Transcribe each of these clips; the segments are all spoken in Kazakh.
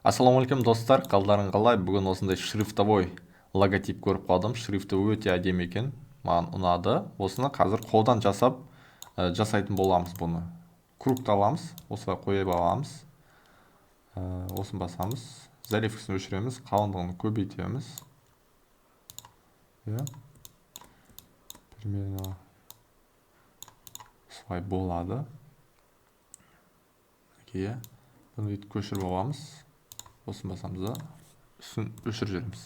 Ассалаумағалейкум достар, қалдарың қалай? Бүгін осындай шрифтовой логотип көріп қалдым. Шрифті өте әдемі екен, маған ұнады. Осыны қазір қолдан жасайтын боламыз бұны. Кругты аламыз, осылай қойып аламыз. Осын басамыз, заливкісін өшіреміз, қалыңдығын көбейтеміз. Примерно осылай болады. Бұны бүйтіп көшіріп аламыз. Осын басамыз да, үстін өшіріп жібереміз.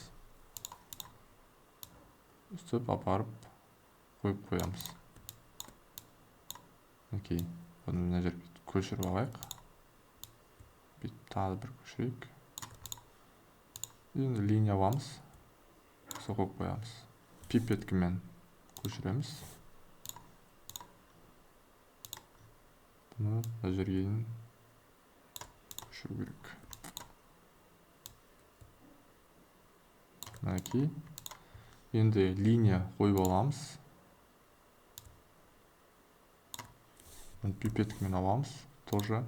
Үстіп апарып қойып қоямыз. Бұны мына жерге көшіріп алайық. Бүйтіп тағы бір көшірейік. Енді линия аламыз. Осы қойып қоямыз. Пипеткімен көшіреміз. Бұны мына жерге көшіру керек. Енді линия қойып аламыз. Пипеткімен аламыз. Тоже.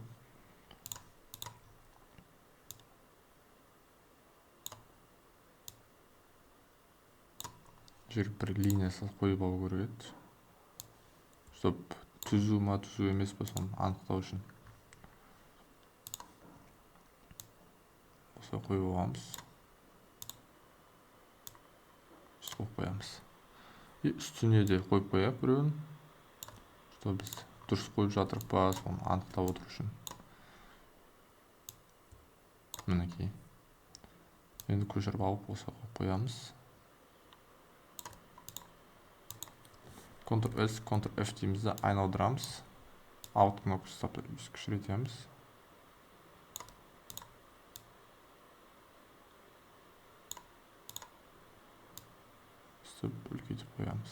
Жер бір линиясы қойып алу керек. Чтоб түзу ма, түзу емес па, соны анықтау үшін. Осы қойып аламыз. Қойып қоямыз. Үстіне де қойып қояйық біреуін. Что біз дұрыс қойып жатырық па, соны анықтап отыру үшін. Мінекей. Енді көшіріп алып осы қойып қоямыз. Ctrl-S, Ctrl-F деймізді айналдырамыз. Alt кнопкасы кішірейтеміз. Үлкейтіп қоямыз.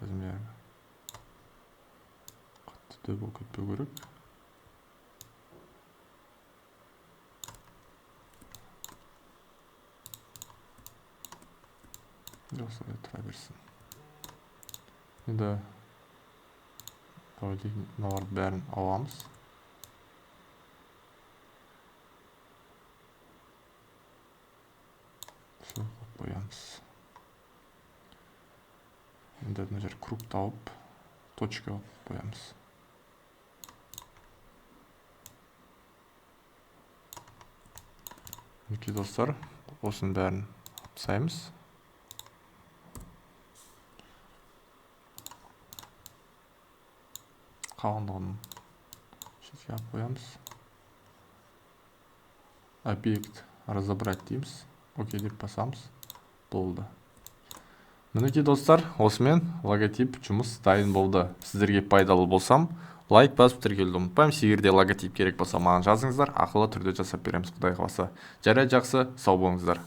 Размер қатты болып кетпеу керек. Осылай тұра берсін. Енді мыналарды бәрін аламыз. Сол қойып қоямыз. Енді мына жер круг тауып, точка қойып қоямыз. Мінекей достар, осының бәрін жасаймыз. Қалыңдығын шетке алып қоямыз. Объект разобрать дейміз. Окей деп басамыз. Болды. Мінекей достар, осымен логотип жұмыс дайын болды. Сіздерге пайдалы болсам, лайк басып тіркелуді ұмытпаңыз. Егер де логотип керек болса, маған жазыңыздар, ақылы түрде жасап береміз, Құдай қаласа. Жарайды, жақсы, сау болыңыздар.